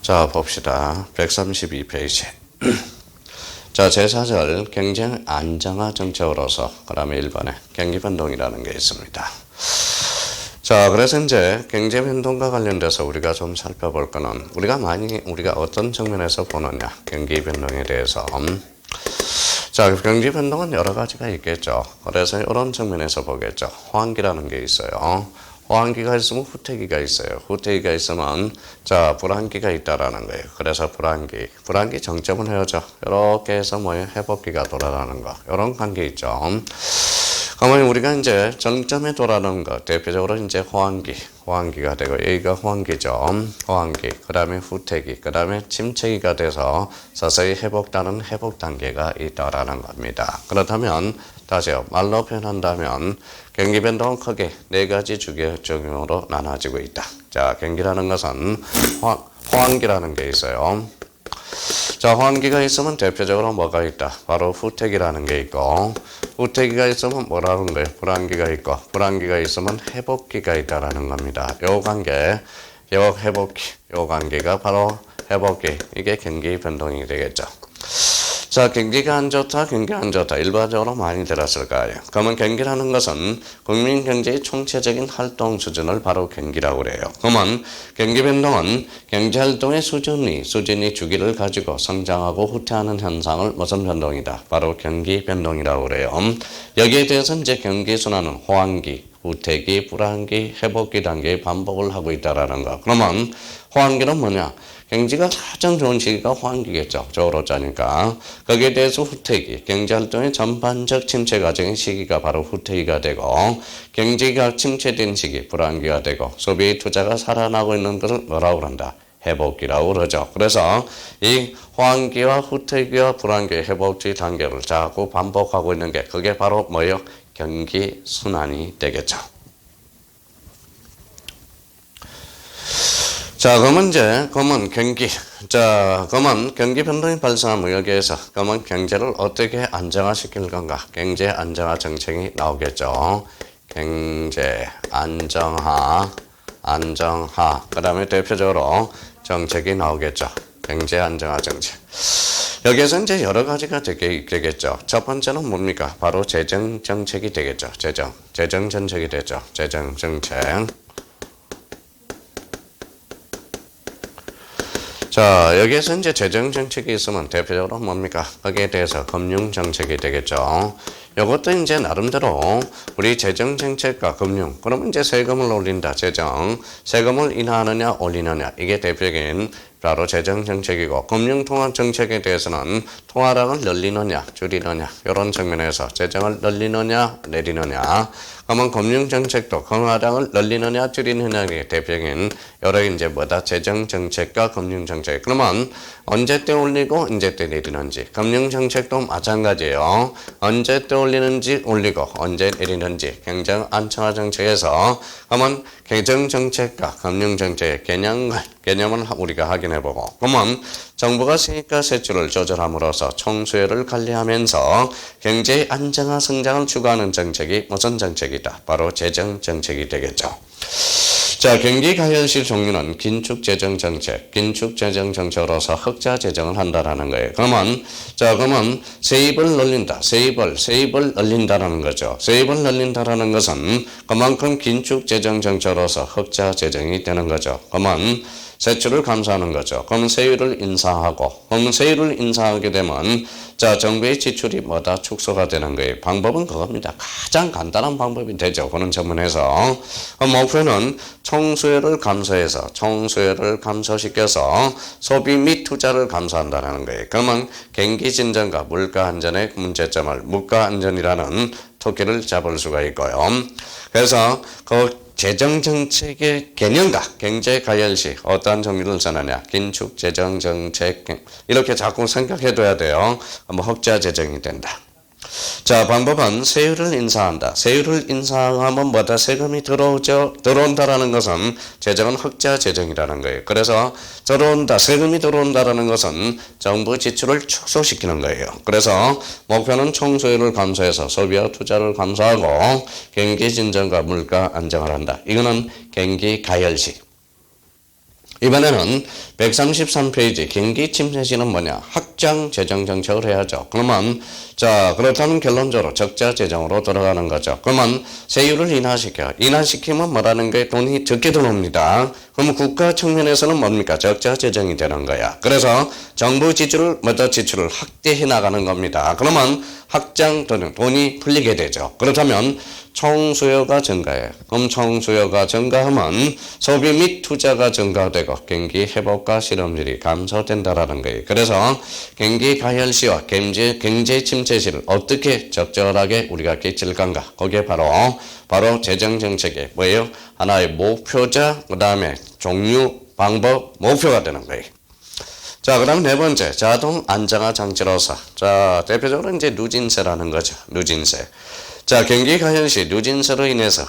자, 봅시다. 132페이지. 자, 제4절 경제 안정화 정책으로서 그 다음에 1번에 경기 변동이라는 게 있습니다. 자, 그래서 이제 경제 변동과 관련돼서 우리가 좀 살펴볼 거는 우리가 어떤 측면에서 보느냐, 경기 변동에 대해서. 자, 경기 변동은 여러 가지가 있겠죠. 그래서 이런 측면에서 보겠죠. 호황기라는 게 있어요. 호황기가 있으면 후퇴기가 있어요. 후퇴기가 있으면 자, 불황기가 있다라는 거예요. 그래서 불황기 정점은 헤어져. 이렇게 해서 회복기가 돌아가는 거. 이런 관계 있죠. 그러면 우리가 이제 정점에 돌아가는 거, 대표적으로 이제 호황기가 되고, 여기가 호황기죠. 호황기, 그 다음에 후퇴기, 그 다음에 침체기가 돼서 서서히 회복되는 회복 단계가 있다라는 겁니다. 그렇다면, 다시요. 말로 표현한다면, 경기 변동은 크게 네 가지 주기적으로 나눠지고 있다. 자, 경기라는 것은 호황기라는 게 있어요. 자, 호황기가 있으면 대표적으로 뭐가 있다? 바로 후퇴기라는 게 있고, 후퇴기가 있으면 뭐라는 거예요? 불황기가 있고, 불황기가 있으면 회복기가 있다라는 겁니다. 요 관계, 회복기, 요 관계가 바로 회복기, 이게 경기 변동이 되겠죠. 자, 경기가 안 좋다, 일반적으로 많이 들었을 거예요. 그러면 경기라는 것은 국민 경제의 총체적인 활동 수준을 바로 경기라고 그래요. 그러면 경기 변동은 경제 활동의 수준이 주기를 가지고 성장하고 후퇴하는 현상을 무슨 변동이다? 바로 경기 변동이라고 그래요. 여기에 대해서 이제 경기 순환은 호황기, 후퇴기, 불황기, 회복기 단계의 반복을 하고 있다라는 거. 그러면 호황기는 뭐냐? 경제가 가장 좋은 시기가 호황기겠죠. 저로 짜니까. 거기에 대해서 후퇴기, 경제활동의 전반적 침체 과정의 시기가 바로 후퇴기가 되고, 경제가 침체된 시기, 불황기가 되고, 소비의 투자가 살아나고 있는 것을 뭐라고 그런다? 회복기라고 그러죠. 그래서 이 호황기와 후퇴기와 불황기의 회복기 단계를 자꾸 반복하고 있는 게 그게 바로 뭐예요? 경기 순환이 되겠죠. 자, 그러면 경기 변동이 발생하면 여기에서, 그러면 경제를 어떻게 안정화시킬 건가? 경제 안정화 정책이 나오겠죠. 경제 안정화, 그 다음에 대표적으로 정책이 나오겠죠. 경제 안정화 정책. 여기에서 이제 여러 가지가 되겠죠. 첫 번째는 뭡니까? 바로 재정 정책이 되겠죠. 재정 정책이 되죠. 재정 정책. 자, 여기에서 이제 재정 정책이 있으면 대표적으로 뭡니까? 거기에 대해서 금융 정책이 되겠죠. 이것도 이제 나름대로 우리 재정 정책과 금융, 그러면 이제 세금을 올린다. 세금을 인하하느냐 올리느냐, 이게 대표적인 바로 재정 정책이고, 금융 통화 정책에 대해서는 통화량을 늘리느냐 줄이느냐, 이런 측면에서 재정을 늘리느냐 내리느냐. 그러면 금융 정책도 통화량을 늘리느냐 줄이느냐의 대표적인 여러 이제 재정 정책과 금융 정책. 그러면 언제 때 올리고 언제 때 내리는지. 금융 정책도 마찬가지예요. 언제 때 올리는지 올리고 언제 내리는지. 경제 안정화 정책에서 그러면 재정 정책과 금융 정책의 개념을 우리가 확인해보고, 그러면 정부가 세입과 세출을 조절함으로써 총수요를 관리하면서 경제의 안정화 성장을 추구하는 정책이 무슨 정책이다? 바로 재정 정책이 되겠죠. 자, 경기 가열시 종류는 긴축재정 정책으로서 흑자 재정을 한다라는 거예요. 그러면 세입을 늘린다. 세입을 늘린다라는 거죠. 세입을 늘린다라는 것은 그만큼 긴축재정 정책으로서 흑자 재정이 되는 거죠. 그러면 세출을 감소하는 거죠. 그럼 세율을 인상하게 되면 자, 정부의 지출이 축소가 되는 거예요. 방법은 그겁니다. 가장 간단한 방법이 되죠. 그런 전문에서. 목표는 총수요를 감소시켜서 소비 및 투자를 감소한다는 거예요. 그러면 경기 진정과 물가 안전의 문제점을 물가 안전이라는 토끼를 잡을 수가 있고요. 그래서 재정 정책의 개념과 경제 가열시 어떠한 종류를 쓰느냐? 긴축 재정 정책, 이렇게 자꾸 생각해둬야 돼요. 흑자 재정이 된다. 자, 방법은 세율을 인상한다. 세율을 인상하면 세금이 들어온다라는 것은 재정은 흑자 재정이라는 거예요. 그래서 세금이 들어온다라는 것은 정부 지출을 축소시키는 거예요. 그래서 목표는 총수요를 감소해서 소비와 투자를 감소하고 경기 진정과 물가 안정을 한다. 이거는 경기 가열시. 이번에는 133페이지 경기 침체 시는 뭐냐? 확장 재정 정책을 해야죠. 그러면 자 그렇다면 결론적으로 적자 재정으로 돌아가는 거죠. 그러면 세율을 인하시켜. 인하시키면 뭐라는 게 돈이 적게 들어옵니다. 그러면 국가 측면에서는 뭡니까? 적자 재정이 되는 거야. 그래서 정부 지출을 지출을 확대해 나가는 겁니다. 그러면 확장 돈이 풀리게 되죠. 그렇다면 총수요가 증가해. 그럼 총수요가 증가하면 소비 및 투자가 증가되고 경기 회복과 실업률이 감소된다라는 거예요. 그래서 경기 가열 시와 경제 침체 시를 어떻게 적절하게 우리가 깨칠 건가? 그게 바로 재정 정책의 뭐예요? 하나의 목표자, 그다음에 종류, 방법, 목표가 되는 거예요. 자, 그다음 네 번째, 자동 안정화 장치로서. 자, 대표적으로 이제 누진세라는 거죠. 누진세. 자, 경기 가열 시 누진세로 인해서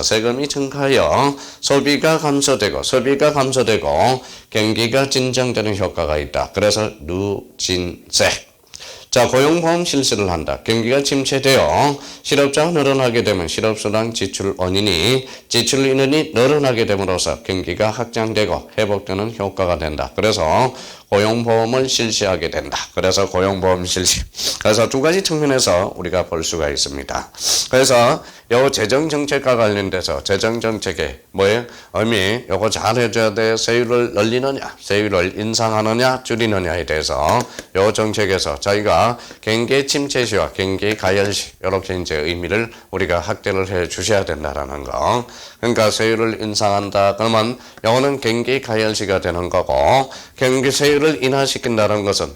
세금이 증가하여 소비가 감소되고 경기가 진정되는 효과가 있다. 그래서 누진세. 자, 고용보험 실시를 한다. 경기가 침체되어 실업자가 늘어나게 되면 실업수당 지출 인원이 늘어나게 됨으로써 경기가 확장되고 회복되는 효과가 된다. 그래서 고용보험을 실시하게 된다. 그래서 고용보험 실시. 그래서 두 가지 측면에서 우리가 볼 수가 있습니다. 그래서 요 재정정책과 관련돼서 재정정책의 의미, 요거 잘 해줘야 돼. 세율을 늘리느냐, 세율을 인상하느냐, 줄이느냐에 대해서 요 정책에서 저희가 경기 침체 시와 경기 가열 시, 이렇게 이제 의미를 우리가 확대를 해 주셔야 된다라는 거. 그러니까 세율을 인상한다. 그러면 요거는 경기 가열 시가 되는 거고, 경기 세율을 인하시킨다는 것은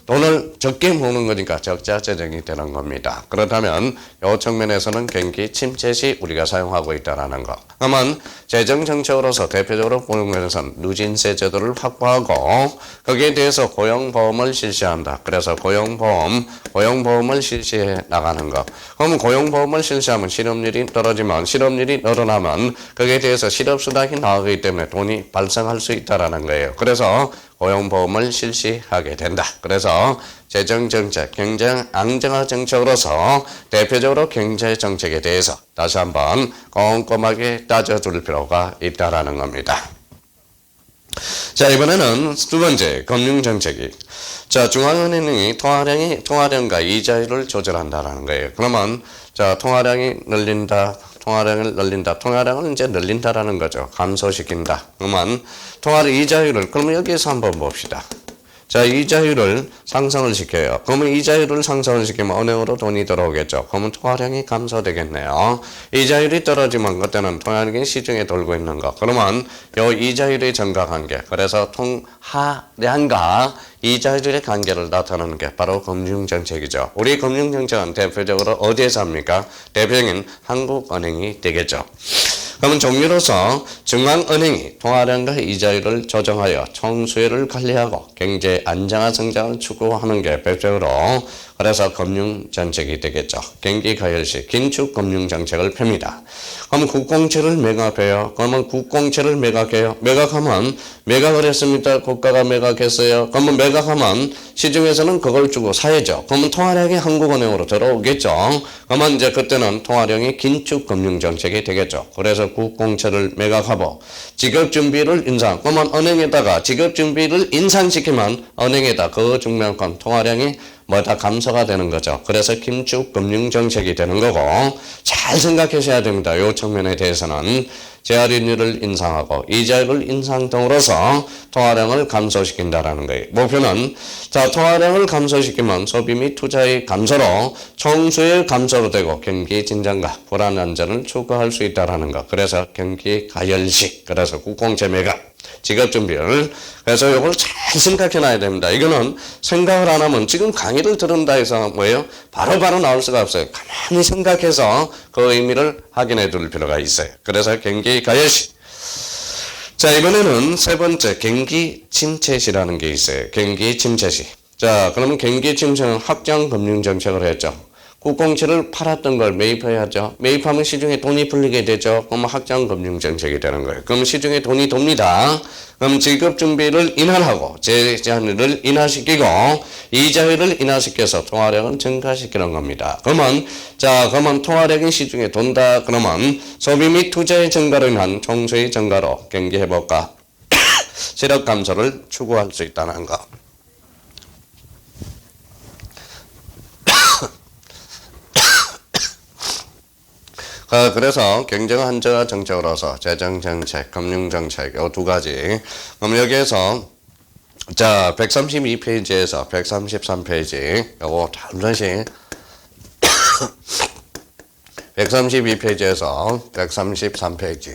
돈을 적게 모으는 거니까 적자 재정이 되는 겁니다. 그렇다면 이 측면에서는 경기 침체 시 우리가 사용하고 있다는 거. 그러면 재정 정책으로서 대표적으로 보는 것은 누진세 제도를 확보하고 거기에 대해서 고용보험을 실시한다. 그래서 고용보험을 실시해 나가는 거. 그러면 고용보험을 실시하면 실업률이 떨어지면 실업률이 늘어나면 거기에 대해서 실업수당이 나오기 때문에 돈이 발생할 수 있다라는 거예요. 그래서 고용보험을 실시하게 된다. 그래서 재정정책, 경제 안정화 정책으로서 대표적으로 경제정책에 대해서 다시 한번 꼼꼼하게 따져둘 필요가 있다라는 겁니다. 자, 이번에는 두 번째, 금융정책이. 자, 중앙은행이 통화량과 이자율을 조절한다라는 거예요. 그러면, 자, 통화량을 이제 늘린다라는 거죠. 감소시킨다. 그러면, 이자율을, 그러면 여기에서 한번 봅시다. 자, 이자율을 상승을 시켜요. 그러면 이자율을 상승을 시키면 은행으로 돈이 들어오겠죠. 그러면 통화량이 감소되겠네요. 이자율이 떨어지면 그때는 통화량이 시중에 돌고 있는 거. 그러면 요 이자율의 증가 관계. 그래서 통화량과 이자율의 관계를 나타내는 게 바로 금융정책이죠. 우리 금융정책은 대표적으로 어디에서 합니까? 대표적인 한국은행이 되겠죠. 그러면 종류로서 중앙은행이 통화량과 이자율을 조정하여 총수요를 관리하고 경제 안정화 성장을 추구하는 게 대표적으로 그래서 금융정책이 되겠죠. 경기 가열 시 긴축 금융정책을 펴니다. 그러면 국공채를 매각해요. 그러면 국공채를 매각해요. 매각을 했습니다. 국가가 매각했어요. 그러면 매각하면 시중에서는 그걸 주고 사야죠. 그러면 통화량이 한국은행으로 들어오겠죠. 그러면 이제 그때는 통화량이 긴축 금융정책이 되겠죠. 그래서 국공채를 매각하고 지급준비를 인상. 그러면 은행에다가 지급준비를 인상시키면 은행에다 그 중량권 통화량이 다 감소가 되는 거죠. 그래서 긴축 금융정책이 되는 거고 잘 생각하셔야 됩니다. 이 측면에 대해서는 재활인율을 인상하고 이자율을 인상 등으로서 통화량을 감소시킨다라는 거예요. 목표는 자 통화량을 감소시키면 소비 및 투자의 감소로 총수의 감소로 되고 경기 진정과 불안 안전을 추구할 수 있다라는 거. 그래서 경기 가열시 그래서 국공채 매각 지급 준비를 그래서 이걸 잘 생각해 놔야 됩니다. 이거는 생각을 안 하면 지금 강의를 들은다 해서 바로 나올 수가 없어요. 가만히 생각해서 그 의미를 확인해 둘 필요가 있어요. 그래서 경기 가열시. 자, 이번에는 세 번째 경기 침체시라는 게 있어요. 경기 침체시. 자, 그러면 경기 침체는 확장 금융 정책을 했죠. 국공채를 팔았던 걸 매입해야죠. 매입하면 시중에 돈이 풀리게 되죠. 그럼 확장 금융 정책이 되는 거예요. 그럼 시중에 돈이 돕니다. 그럼 지급 준비를 인하하고 제한율을 인하시키고 이자율을 인하시켜서 통화량을 증가시키는 겁니다. 그러면 통화량이 시중에 돈다. 그러면 소비 및 투자의 증가로 인한 총수의 증가로 경기 회복과 시력 감소를 추구할 수 있다는 거. 그래서 경제 안정화 정책으로서 재정 정책, 금융 정책 이 두 가지. 그럼 여기에서 자 132페이지에서 133페이지 요거 한 번씩 132페이지에서 133페이지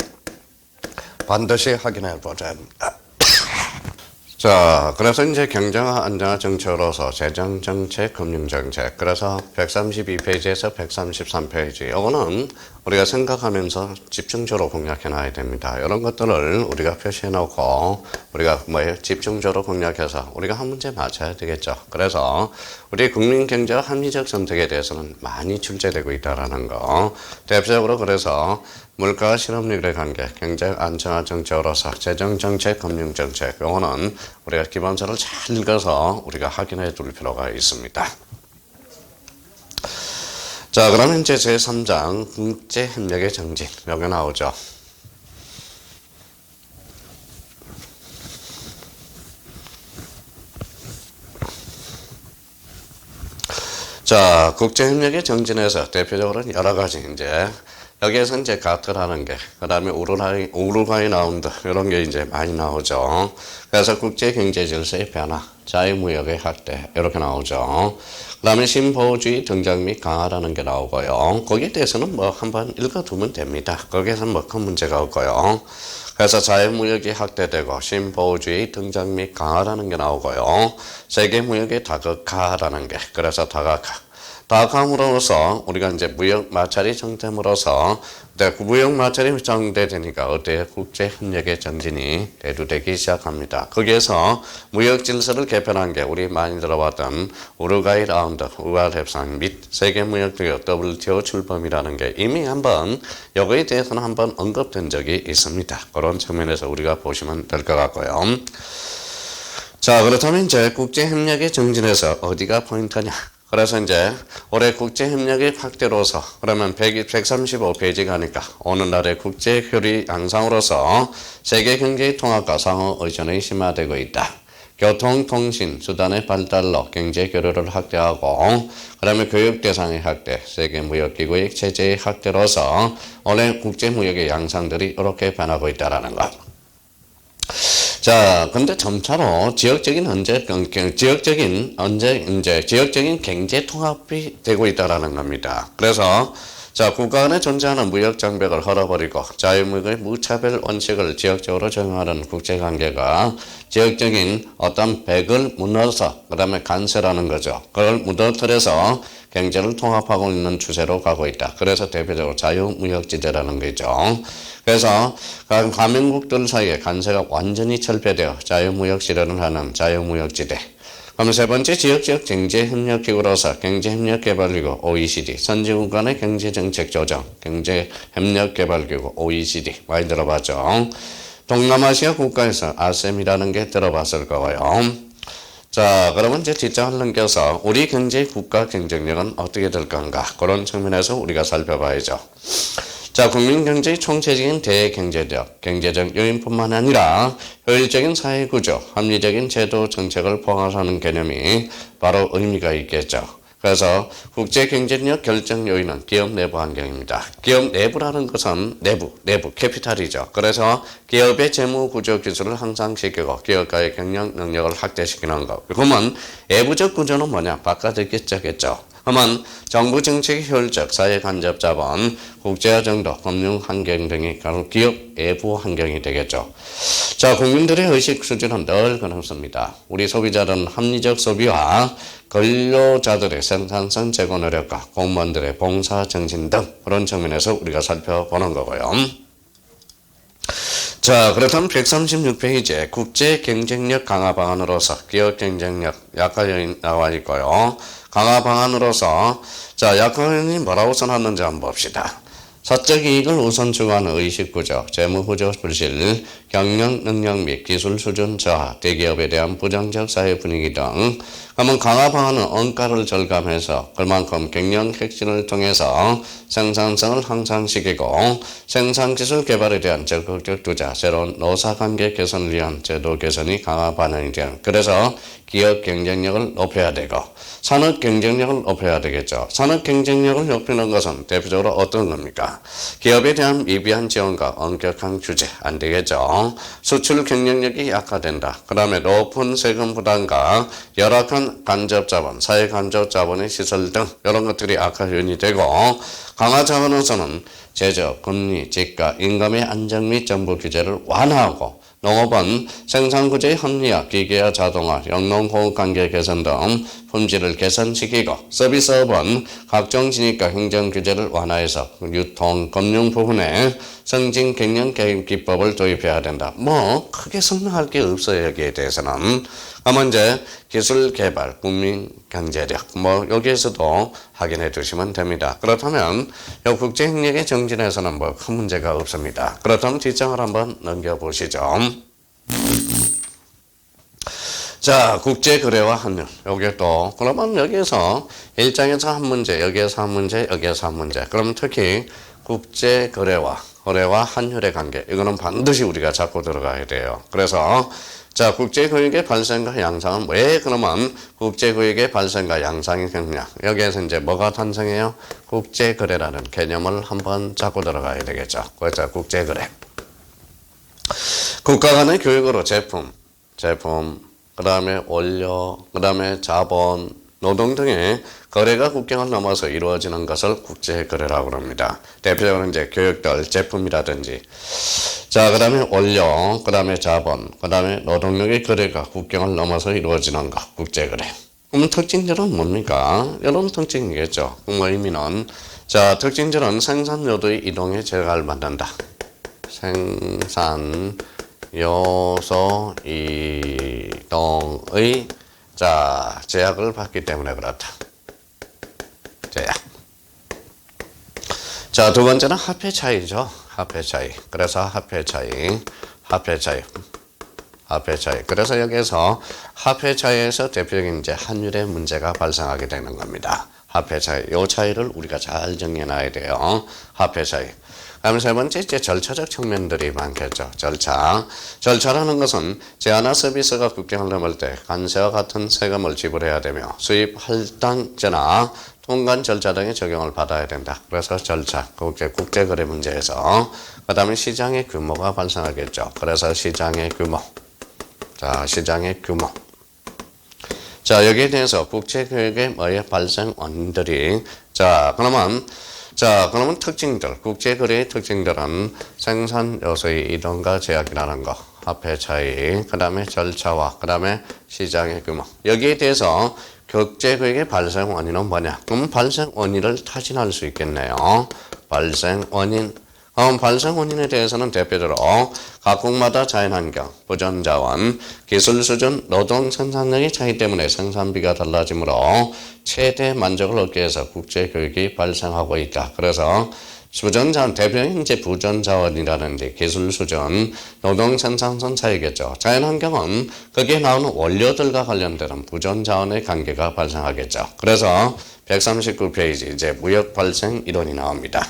반드시 확인해 보자. 자, 그래서 이제 경제와 안정화 정책으로서 재정 정책, 금융 정책. 그래서 132페이지에서 133페이지. 이거는 우리가 생각하면서 집중적으로 공략해 놔야 됩니다. 이런 것들을 우리가 표시해 놓고 우리가 집중적으로 공략해서 우리가 한 문제 맞춰야 되겠죠. 그래서 우리 국민 경제와 합리적 선택에 대해서는 많이 출제되고 있다라는 거. 대표적으로 그래서 물가와 실업률의 관계, 경제 안정화 정책으로서 재정 정책, 금융 정책. 이거는 우리가 기본서를 잘 읽어서 우리가 확인해 둘 필요가 있습니다. 자, 그러면 이제 제3장 국제협력의 정진 여기 나오죠. 자, 국제협력의 정진에서 대표적으로 여러 가지 이제 여기에서 이제 가트라는 게, 그 다음에 우루과이 라운드, 이런 게 이제 많이 나오죠. 그래서 국제경제 질서의 변화, 자유무역의 확대, 이렇게 나오죠. 그 다음에 신보호주의 등장 및 강화라는 게 나오고요. 거기에 대해서는 한번 읽어두면 됩니다. 거기에서는 큰 문제가 없고요. 그래서 자유무역이 확대되고 신보호주의 등장 및 강화라는 게 나오고요. 세계무역의 다각화라는 게, 그래서 다각함으로써 우리가 이제 무역 마찰이 정됨으로써 무역 마찰이 정되니까 어때요? 국제협력의 정진이 대두되기 시작합니다. 거기에서 무역 질서를 개편한 게 우리 많이 들어봤던 우루과이 라운드, 우알 협상 및 세계무역대회 WTO 출범이라는 게 이미 한번 여기에 대해서는 한번 언급된 적이 있습니다. 그런 측면에서 우리가 보시면 될 것 같고요. 자, 그렇다면 이제 국제협력의 정진에서 어디가 포인트냐? 그래서 이제 올해 국제협력의 확대로서 그러면 135페이지 가니까 오늘날의 국제교류 양상으로서 세계경제의 통합과 상호 의존이 심화되고 있다. 교통, 통신, 수단의 발달로 경제교류를 확대하고 그다음에 교육 대상의 확대, 세계무역기구의 체제의 확대로서 올해 국제무역의 양상들이 이렇게 변하고 있다는 것. 자, 근데 점차로 지역적인 경제 통합이 되고 있다라는 겁니다. 그래서 자, 국가 간에 존재하는 무역 장벽을 헐어버리고 자유무역의 무차별 원칙을 지역적으로 적용하는 국제관계가 지역적인 어떤 벽을 무너서 그다음에 간세라는 거죠. 그걸 무너뜨려서 경제를 통합하고 있는 추세로 가고 있다. 그래서 대표적으로 자유무역지대라는 거죠. 그래서 각 가맹국들 사이에 간세가 완전히 철폐되어 자유무역 실현을 하는 자유무역지대. 그럼 세 번째 지역적 경제협력기구로서 경제협력개발기구 OECD, 선진국 간의 경제정책조정, 경제협력개발기구 OECD 많이 들어봤죠. 동남아시아 국가에서 아셈이라는 게 들어봤을 거고요. 자, 그러면 이제 뒷장을 넘겨서 우리 경제 국가 경쟁력은 어떻게 될 건가? 그런 측면에서 우리가 살펴봐야죠. 자, 국민경제의 총체적인 대경제력, 경제적 요인뿐만 아니라 효율적인 사회구조, 합리적인 제도 정책을 포괄하는 개념이 바로 의미가 있겠죠. 그래서 국제경제력 결정 요인은 기업 내부 환경입니다. 기업 내부라는 것은 내부, 캐피탈이죠. 그래서 기업의 재무 구조 기술을 향상시키고 기업가의 경영 능력을 확대시키는 것. 그러면 외부적 구조는 뭐냐? 바깥이겠죠. 그러면 정부 정책의 효율적, 사회 간접 자본, 국제화 정도, 금융 환경 등이 기업 외부 환경이 되겠죠. 자, 국민들의 의식 수준은 늘 그렇습니다. 우리 소비자들은 합리적 소비와 근로자들의 생산성 제고 노력과 공무원들의 봉사 정신 등 그런 측면에서 우리가 살펴보는 거고요. 자, 그렇다면 136페이지에 국제 경쟁력 강화 방안으로서 기업 경쟁력 약화 요인 나와 있고요. 강화 방안으로서 자, 약화 요인이 뭐라고 써놨는지 한번 봅시다. 사적 이익을 우선 추구하는 의식구조, 재무구조 불실, 경영 능력 및 기술 수준 저하, 대기업에 대한 부정적 사회 분위기 등 그러면 강화 방안은 원가를 절감해서 그만큼 경영 혁신을 통해서 생산성을 향상시키고 생산기술 개발에 대한 적극적 투자, 새로운 노사관계 개선을 위한 제도 개선이 강화 반응이 되는 그래서 기업 경쟁력을 높여야 되고 산업 경쟁력을 높여야 되겠죠. 산업 경쟁력을 높이는 것은 대표적으로 어떤 겁니까? 기업에 대한 미비한 지원과 엄격한 규제 안 되겠죠. 수출 경쟁력이 약화된다. 그 다음에 높은 세금 부담과 열악한 간접자본, 사회 간접자본의 시설 등 이런 것들이 악화 요인이 되고 강화 자본에서는 제조, 금리, 지가, 임금의 안정 및 정부 규제를 완화하고 농업은 생산구조의 합리화, 기계화, 자동화, 영농호흡관계 개선 등 품질을 개선시키고 서비스업은 각종 진입과 행정규제를 완화해서 유통, 금융 부분에 성진 경영 개입 기법을 도입해야 된다. 뭐 크게 설명할 게 없어요. 여기에 대해서는. 그러면 이제 기술 개발, 국민 경제력 뭐 여기에서도 확인해 두시면 됩니다. 그렇다면 이 국제 협력의 정진에서는 뭐 큰 문제가 없습니다. 그렇다면 뒷장을 한번 넘겨보시죠. 자, 국제거래와 환율. 여기 또, 그러면 여기에서 일장에서 한 문제, 여기에서 한 문제, 여기에서 한 문제. 그럼 특히 국제거래와 환율의 관계. 이거는 반드시 우리가 잡고 들어가야 돼요. 그래서, 자, 국제교역의 발생과 양상은 왜 그러면 국제교역의 발생과 양상이 되느냐. 여기에서 이제 뭐가 탄생해요? 국제거래라는 개념을 한번 잡고 들어가야 되겠죠. 그래서 국제거래. 국가 간의 교역으로 제품, 그 다음에 원료, 그 다음에 자본, 노동 등의 거래가 국경을 넘어서 이루어지는 것을 국제거래라고 합니다. 대표적으로 이제 교역들, 제품이라든지, 자, 그 다음에 원료, 그 다음에 자본, 그 다음에 노동력의 거래가 국경을 넘어서 이루어지는 것, 국제거래. 그럼 특징들은 뭡니까? 이런 특징이겠죠. 그 의미는, 자, 특징들은 생산요소의 이동에 제약을 받는다. 생산 요소 이동의 자 제약을 받기 때문에 그렇다. 제약. 자, 두 번째는 화폐 차이죠. 화폐 차이. 그래서 화폐 차이. 그래서 여기에서 화폐 차이에서 대표적인 이제 환율의 문제가 발생하게 되는 겁니다. 화폐 차이. 이 차이를 우리가 잘 정리해 놔야 돼요. 화폐 차이. 다음 세 번째 이제 절차적 측면들이 많겠죠. 절차라는 것은 제한화 서비스가 국경을 넘을 때 관세와 같은 세금을 지불해야 되며 수입 할당제나 통관 절차 등의 적용을 받아야 된다. 그래서 절차, 국제거래 문제에서 그 다음에 시장의 규모가 발생하겠죠. 그래서 시장의 규모. 자, 시장의 규모. 자, 여기에 대해서 국제교역의 뭐의 발생 원인들이 그러면 특징들, 국제거래의 특징들은 생산 요소의 이동과 제약이라는 거, 화폐 차이, 그 다음에 절차와, 그 다음에 시장의 규모. 여기에 대해서 국제거래의 발생 원인은 뭐냐? 그럼 발생 원인을 타진할 수 있겠네요. 발생 원인. 발생 원인에 대해서는 대표적으로 각국마다 자연환경, 보존자원, 기술 수준, 노동 생산력의 차이 때문에 생산비가 달라지므로 최대 만족을 얻기 위해서 국제교역이 발생하고 있다. 그래서 부전자원, 대표적인 이제 부전자원이라든지 기술 수준, 노동 생산성 차이겠죠. 자연환경은 거기에 나오는 원료들과 관련되는 부전자원의 관계가 발생하겠죠. 그래서 139페이지 이제 무역 발생 이론이 나옵니다.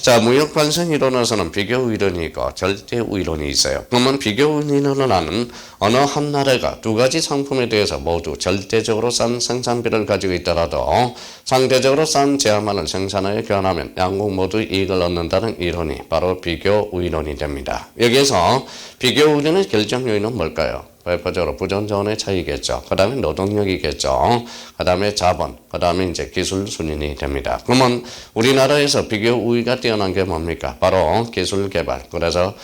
자, 무역 발생 이론에서는 비교 이론이 있고 절대 이론이 있어요. 그러면 비교 이론은 어느 한 나라가 두 가지 상품에 대해서 모두 절대적으로 싼 생산비를 가지고 있더라도 상대적으로 싼 제한만을 생산하여 교환하면 양국 모두 이익을 얻는다는 이론이 바로 비교 이론이 됩니다. 여기에서 비교 이론의 결정 요인은 뭘까요? 대표적으로 부전자원의 차이겠죠. 그 다음에 노동력이겠죠. 그 다음에 자본, 그 다음에 이제 기술 순위이 됩니다. 그러면 우리나라에서 비교 우위가 뛰어난 게 뭡니까? 바로 기술 개발. 그래서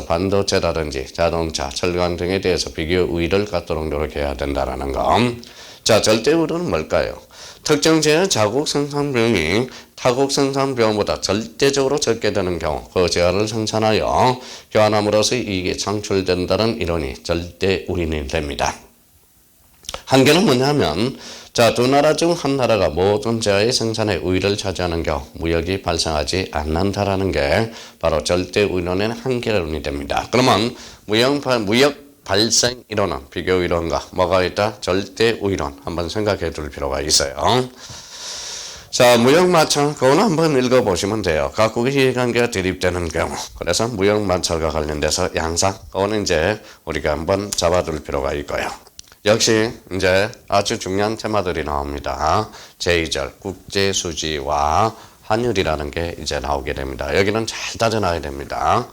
반도체라든지 자동차, 철강 등에 대해서 비교 우위를 갖도록 노력해야 된다는 거. 자, 절대 우위는 뭘까요? 특정 제의 자국 생산 비용이 타국 생산 비용보다 절대적으로 적게 되는 경우 그 제한을 생산하여 교환함으로써 이익이 창출된다는 이론이 절대 우위는 됩니다. 한계는 뭐냐면 자, 두 나라 중 한 나라가 모든 제어의 생산에 우위를 차지하는 경우 무역이 발생하지 않는다라는 게 바로 절대 우위론의 한계론이 됩니다. 그러면 무역 발생 이론은 비교 이론과 뭐가 있다? 절대 우위론 한번 생각해 둘 필요가 있어요. 자, 무역 마찰, 그거는 한번 읽어보시면 돼요. 각국의 이해관계가 대립되는 경우. 그래서 무역 마찰과 관련돼서 양상, 그거는 이제 우리가 한번 잡아둘 필요가 있고요. 역시 이제 아주 중요한 테마들이 나옵니다. 제2절, 국제수지와 환율이라는 게 이제 나오게 됩니다. 여기는 잘 따져놔야 됩니다.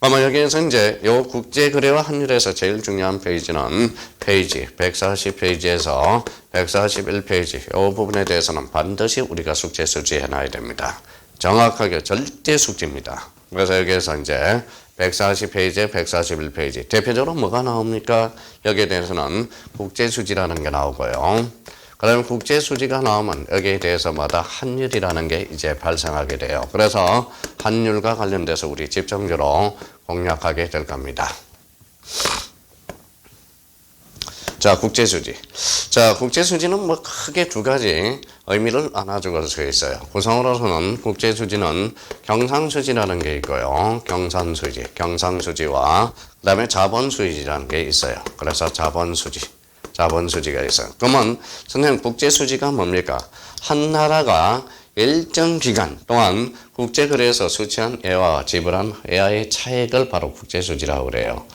아마 여기에서 이제 요 국제거래와 환율에서 제일 중요한 페이지는 페이지 140페이지에서 141페이지 이 부분에 대해서는 반드시 우리가 숙제 수지해 놔야 됩니다. 정확하게 절대 숙제입니다. 그래서 여기에서 이제 140페이지에 141페이지 대표적으로 뭐가 나옵니까? 여기에 대해서는 국제수지라는 게 나오고요. 그다음에 국제수지가 나오면 여기에 대해서마다 환율이라는 게 이제 발생하게 돼요. 그래서 환율과 관련돼서 우리 집중적으로 공략하게 될 겁니다. 자, 국제수지. 자, 국제수지는 뭐 크게 두 가지 의미를 안아주고 서 있어요. 구성으로서는 국제수지는 경상수지라는 게 있고요. 경상수지와 그다음에 자본수지라는 게 있어요. 그래서 자본수지가 있어요. 그러면 선생님 국제수지가 뭡니까? 한 나라가 일정 기간 동안 국제거래에서 수취한 애와 지불한 애와의 차액을 바로 국제수지라고 그래요.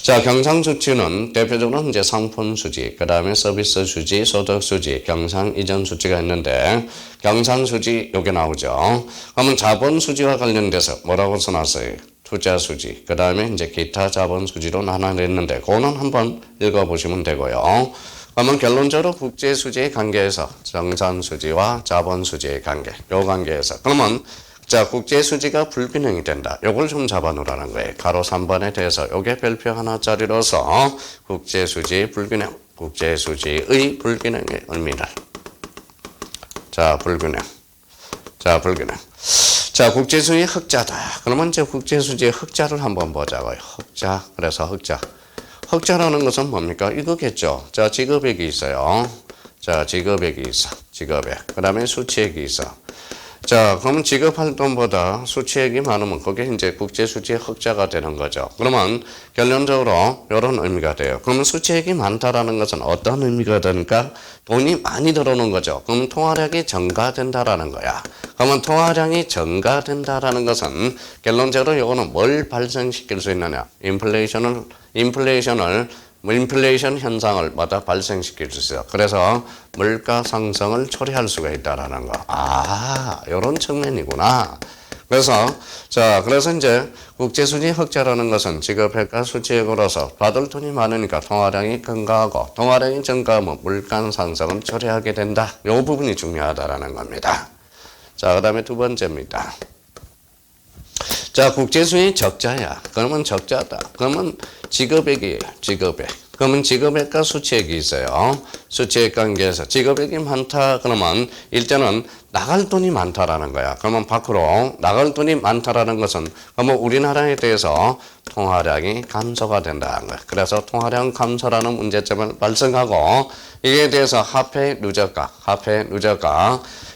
자, 경상수지는 대표적으로 이제 상품수지, 그 다음에 서비스수지, 소득수지, 경상이전수지가 있는데 경상수지 요게 나오죠. 그러면 자본수지와 관련돼서 뭐라고 써놨어요? 투자수지, 그 다음에 이제 기타 자본수지로 나눠냈는데 그거는 한번 읽어보시면 되고요. 그러면 결론적으로 국제수지의 관계에서 정산수지와 자본수지의 관계, 요 관계에서 그러면 자, 국제수지가 불균형이 된다. 요걸 좀 잡아놓으라는 거예요. 가로 3번에 대해서 요게 별표 하나짜리로서 국제수지의 불균형, 국제수지의 불균형의 의미를. 자, 불균형. 자, 국제수지의 흑자다. 그러면 이제 국제수지의 흑자를 한번 보자고요. 흑자. 그래서 흑자. 흑자라는 것은 뭡니까? 이거겠죠. 자, 지급액이 있어요. 자, 지급액이 있어. 지급액. 그 다음에 수취액이 있어. 자, 그러면 지급할 돈보다 수취액이 많으면 그게 이제 국제수지의 흑자가 되는 거죠. 그러면 결론적으로 이런 의미가 돼요. 그러면 수취액이 많다라는 것은 어떤 의미가 되니까 돈이 많이 들어오는 거죠. 그러면 통화량이 증가된다라는 거야. 그러면 통화량이 증가된다라는 것은 결론적으로 이거는 뭘 발생시킬 수 있느냐? 인플레이션 현상을 마다 발생시킬 수 있어요. 그래서 물가 상승을 초래할 수가 있다라는 거. 아, 이런 측면이구나. 그래서 이제 국제수지 흑자라는 것은 지급액과 수취액으로서 받을 돈이 많으니까 통화량이 증가하고 통화량이 증가하면 물가 상승을 초래하게 된다. 이 부분이 중요하다라는 겁니다. 자, 그 다음에 두 번째입니다. 자, 국제수지 적자야. 그러면 적자다. 그러면 지급액이에요. 지급액. 그러면 지급액과 수취액이 있어요. 수취액 관계에서 지급액이 많다. 그러면 일단은 나갈 돈이 많다라는 거야. 그러면 밖으로 나갈 돈이 많다라는 것은 그러면 우리나라에 대해서 통화량이 감소가 된다는 거야. 그래서 통화량 감소라는 문제점을 발생하고 이에 대해서 화폐 누적가,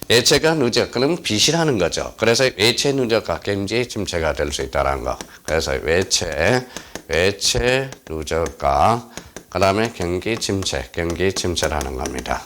예체가 누적, 그러면 빚이라는 거죠. 그래서 예체 누적가, 경제 침체가 될 수 있다는 거. 그래서 외채 누적가, 그 다음에 경기 침체라는 겁니다.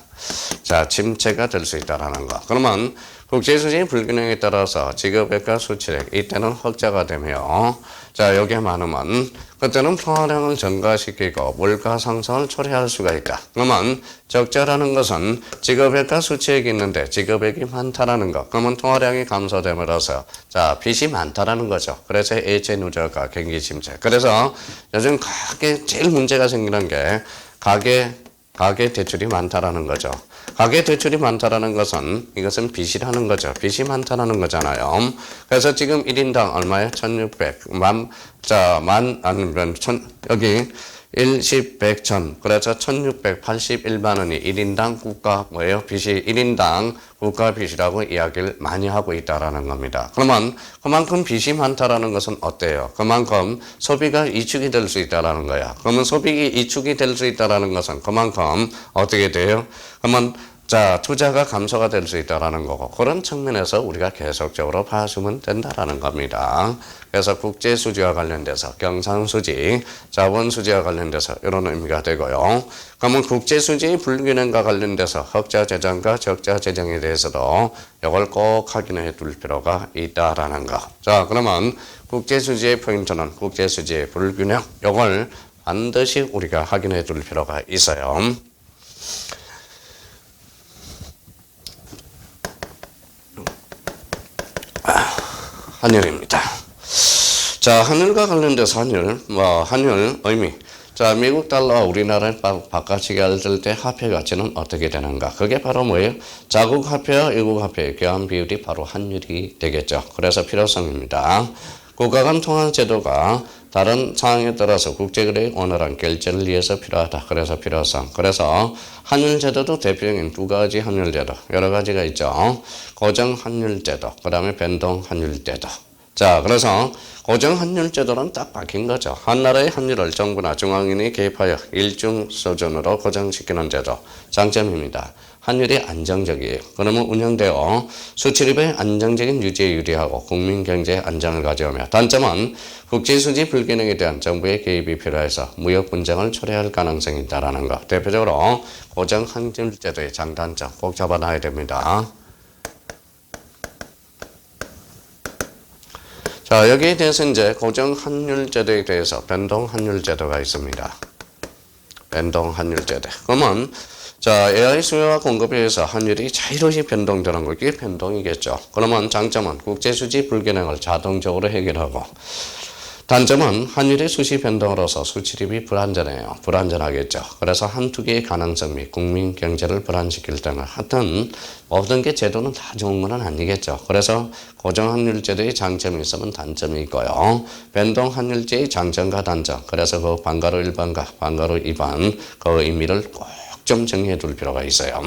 자, 침체가 될 수 있다는 거. 그러면 국제수지 불균형에 따라서 지급액과 수취액, 이때는 흑자가 되며, 자, 여기에 많으면, 그때는 통화량을 증가시키고 물가 상승을 초래할 수가 있다. 그러면 적자라는 것은 지급액과 수취액이 있는데 지급액이 많다라는 거. 그러면 통화량이 감소됨으로써, 자, 빚이 많다라는 거죠. 그래서 예체 누적과 경기 침체. 그래서 요즘 제일 문제가 생기는 게 가계 대출이 많다라는 거죠. 가계 대출이 많다라는 것은 이것은 빚이라는 거죠. 빚이 많다라는 거잖아요. 그래서 지금 1인당 얼마예요? 1,600. 여기 1, 10, 100, 1000. 그래서 1681만 원이 1인당 국가 뭐예요? 빚이 1인당 국가 빚이라고 이야기를 많이 하고 있다라는 겁니다. 그러면 그만큼 빚이 많다라는 것은 어때요? 그만큼 소비가 이축이 될 수 있다라는 거야. 그러면 소비가 이축이 될 수 있다라는 것은 그만큼 어떻게 돼요? 그러면 자, 투자가 감소가 될 수 있다라는 거고, 그런 측면에서 우리가 계속적으로 봐주면 된다라는 겁니다. 그래서 국제 수지와 관련돼서 경상 수지, 자본 수지와 관련돼서 이런 의미가 되고요. 그러면 국제 수지 불균형과 관련돼서 흑자 재정과 적자 재정에 대해서도 이걸 꼭 확인해 둘 필요가 있다라는 거. 자, 그러면 국제 수지의 포인트는 국제 수지의 불균형, 이걸 반드시 우리가 확인해 둘 필요가 있어요. 환율입니다. 자, 환율과 관련돼서 환율 의미. 자, 미국 달러와 우리나라의 바꿔치기할 때 화폐 가치는 어떻게 되는가? 그게 바로 뭐예요? 자국 화폐와 외국 화폐의 교환 비율이 바로 환율이 되겠죠. 그래서 필요성입니다. 국가 간 통화 제도가 다른 상황에 따라서 국제거래의 원활한 결제를 위해서 필요하다. 그래서 필요성. 그래서 환율 제도도 대표적인 두 가지 환율 제도, 여러 가지가 있죠. 고정 환율 제도, 그 다음에 변동 환율 제도. 자, 그래서 고정 환율 제도는 딱 박힌 거죠. 한 나라의 환율을 정부나 중앙인이 개입하여 일정 수준으로 고정시키는 제도. 장점입니다. 환율이 안정적이에요. 그러면 운영되어 수출입의 안정적인 유지에 유리하고 국민 경제의 안정을 가져오며, 단점은 국제수지 불균형에 대한 정부의 개입이 필요해서 무역 분쟁을 초래할 가능성이 있다는 것. 대표적으로 고정 환율 제도의 장단점 꼭 잡아놔야 됩니다. 자, 여기에 대해서 이제 고정 환율 제도에 대해서 변동 환율 제도가 있습니다. 변동 환율 제도. 그러면 자, AI 수요와 공급에 의해서 환율이 자유롭게 변동되는 거, 이게 변동이겠죠. 그러면 장점은 국제수지 불균형을 자동적으로 해결하고, 단점은 환율의 수시 변동으로서 수출입이 불안전해요. 불안전하겠죠. 그래서 한두 개의 가능성 및 국민 경제를 불안시킬 때는, 하여튼 모든 게 제도는 다 좋은 건 아니겠죠. 그래서 고정환율제도의 장점이 있으면 단점이 있고요. 변동환율제의 장점과 단점, 그래서 그 반가로 일반과 반가로 이반, 그 의미를 꼭 좀 정리해 둘 필요가 있어요.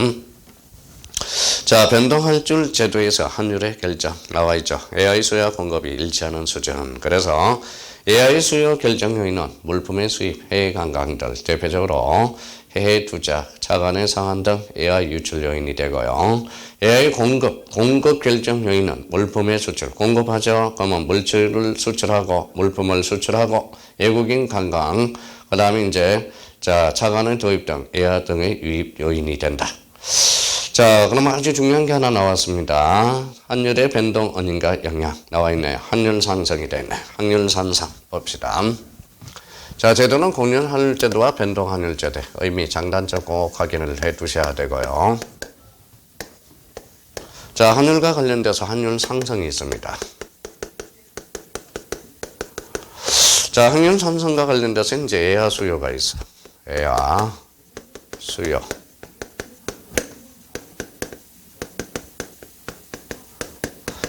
자, 변동환율 제도에서 환율의 결정 나와 있죠. AI 수요와 공급이 일치하는 수준. 그래서 AI 수요 결정 요인은 물품의 수입, 해외 관광들, 대표적으로 해외 투자, 자간의 상한 등 AI 유출 요인이 되고요. AI 공급 결정 요인은 물품의 수출, 공급하죠. 그러면 물질을 수출하고 물품을 수출하고 외국인 관광, 그 다음에 이제 자, 자간의 도입 등 AI 등의 유입 요인이 된다. 자, 그럼 아주 중요한 게 하나 나왔습니다. 환율의 변동 원인과 영향 나와 있네요. 환율 상승이 되네. 환율 상승 봅시다. 자, 제도는 공연 환율 제도와 변동 환율 제도 의미 장단점 꼭 확인을 해 두셔야 되고요. 자, 환율과 관련돼서 환율 상승이 있습니다. 자, 환율 상승과 관련돼서 이제 애화 수요가 있어. 애화 수요.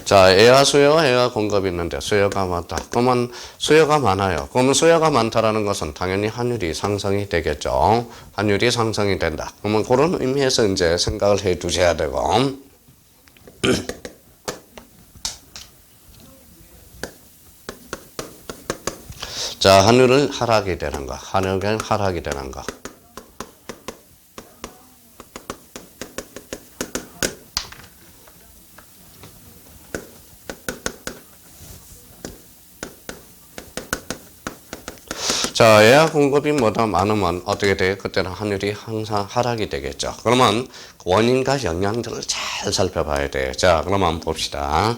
자, 애화 수요와 애화 공급이 있는데 수요가 많다. 그러면 수요가 많아요. 그러면 수요가 많다라는 것은 당연히 환율이 상승이 되겠죠. 환율이 상승이 된다. 그러면 그런 의미에서 이제 생각을 해 두셔야 되고. 자, 환율을 하락이 되는 거. 환율이 하락이 되는 거. 자, 예약 공급이 뭐다 많으면 어떻게 돼요? 그때는 환율이 항상 하락이 되겠죠. 그러면 원인과 영향들을 잘 살펴봐야 돼요. 자, 그러면 봅시다.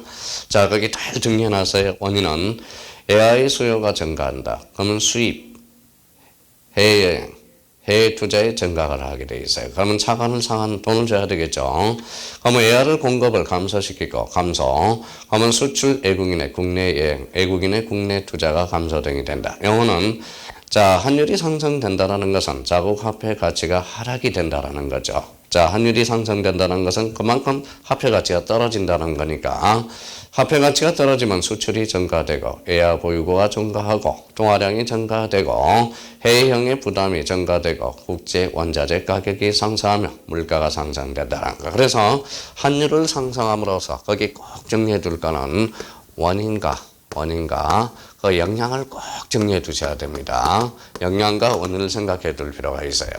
자, 거기 잘 정리해놨어요. 원인은 AI 수요가 증가한다. 그러면 수입, 해외 투자에 증가를 하게 돼 있어요. 그러면 차관을 상한 돈을 줘야 되겠죠. 그러면 AI를 공급을 감소시키고 감소. 그러면 수출 외국인의 국내 여행, 외국인의 국내 투자가 감소 등이 된다. 영어는 자, 환율이 상승된다는 것은 자국 화폐 가치가 하락이 된다는 거죠. 자, 환율이 상승된다는 것은 그만큼 화폐 가치가 떨어진다는 거니까 화폐 가치가 떨어지면 수출이 증가되고 외화 보유고가 증가하고 동화량이 증가되고 해외형의 부담이 증가되고 국제 원자재 가격이 상승하며 물가가 상승된다는 거. 그래서 환율을 상승함으로써 거기 꼭 정리해 둘 거는 원인과 그 영향을 꼭 정리해 두셔야 됩니다. 영향과 원인을 생각해 둘 필요가 있어요.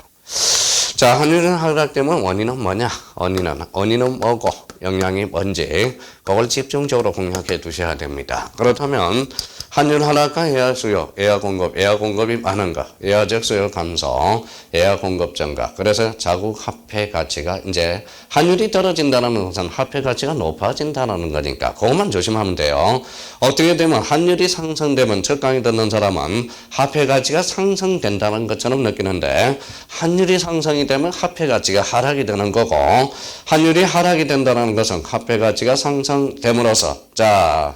자, 환율은 하락되면 원인은 뭐냐? 원인은 뭐고 영향이 뭔지 그걸 집중적으로 공략해 두셔야 됩니다. 그렇다면 환율 하락과 외화 수요, 외화 공급이 많은 것, 외화적 수요 감소, 외화 공급 증가. 그래서 자국 화폐 가치가 이제 환율이 떨어진다는 것은 화폐 가치가 높아진다는 거니까 그것만 조심하면 돼요. 어떻게 되면 환율이 상승되면 첫 강의 듣는 사람은 화폐 가치가 상승된다는 것처럼 느끼는데 환율이 상승이 되면 화폐 가치가 하락이 되는 거고 환율이 하락이 된다는 것은 화폐 가치가 상승됨으로써 자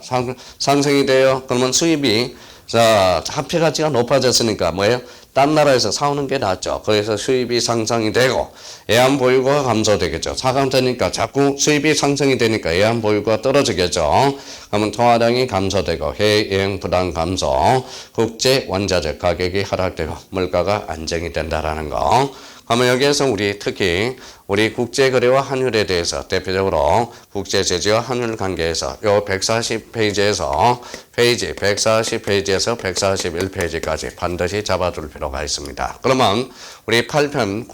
상승이 돼요. 그러면 수입이 자 화폐 가치가 높아졌으니까 뭐예요? 딴 나라에서 사오는 게 낫죠. 그래서 수입이 상승이 되고 외환 보유고가 감소되겠죠. 상승되니까 자꾸 수입이 상승이 되니까 외환 보유고가 떨어지겠죠. 그러면 통화량이 감소되고 해외여행 부담 감소, 국제 원자재 가격이 하락되고 물가가 안정이 된다라는 거. 그러면 여기에서 우리 특히 우리 국제거래와 환율에 대해서 대표적으로 국제제재와 환율 관계에서 요 140페이지에서 140페이지에서 141페이지까지 반드시 잡아둘 필요가 있습니다. 그러면 우리 8편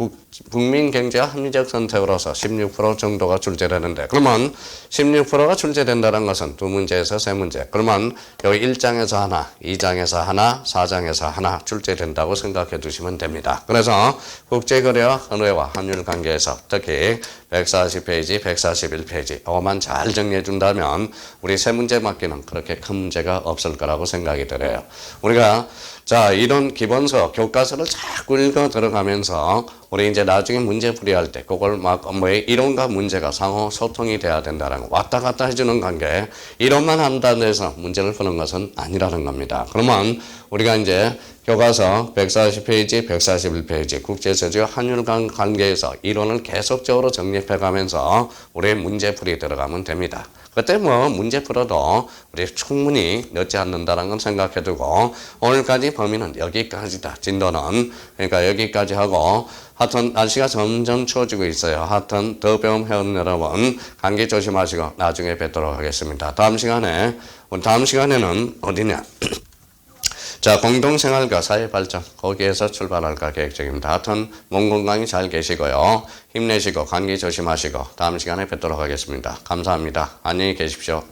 국민경제와 합리적 선택으로서 16% 정도가 출제되는데 그러면 16%가 출제된다는 것은 두 문제에서 세 문제. 그러면 여기 1장에서 하나, 2장에서 하나, 4장에서 하나 출제된다고 생각해 두시면 됩니다. 그래서 국제거래와 환율 관계에서 특히 140페이지, 141페이지 이것만 잘 정리해 준다면 우리 세 문제 맞기는 그렇게 큰 문제가 없을 거라고 생각이 들어요. 우리가 자 이런 기본서, 교과서를 자꾸 읽어 들어가면서 우리 이제 나중에 문제 풀이할 때 그걸 막 이론과 문제가 상호 소통이 돼야 된다는 거. 왔다 갔다 해주는 관계. 이론만 한다고 해서 문제를 푸는 것은 아니라는 겁니다. 그러면 우리가 이제 교과서 140페이지, 141페이지 국제제재와 환율 관계에서 이론을 계속적으로 정립해가면서 우리 문제풀이 들어가면 됩니다. 그때 뭐 문제 풀어도 우리 충분히 늦지 않는다는 건 생각해두고 오늘까지 범위는 여기까지다. 진도는 그러니까 여기까지 하고 하여튼 날씨가 점점 추워지고 있어요. 하여튼 더 배움 회원 여러분 감기 조심하시고 나중에 뵙도록 하겠습니다. 다음 시간에는 어디냐? 자, 공동생활과 사회발전 거기에서 출발할까 계획 중입니다. 하여튼 몸 건강히 잘 계시고요. 힘내시고 감기 조심하시고 다음 시간에 뵙도록 하겠습니다. 감사합니다. 안녕히 계십시오.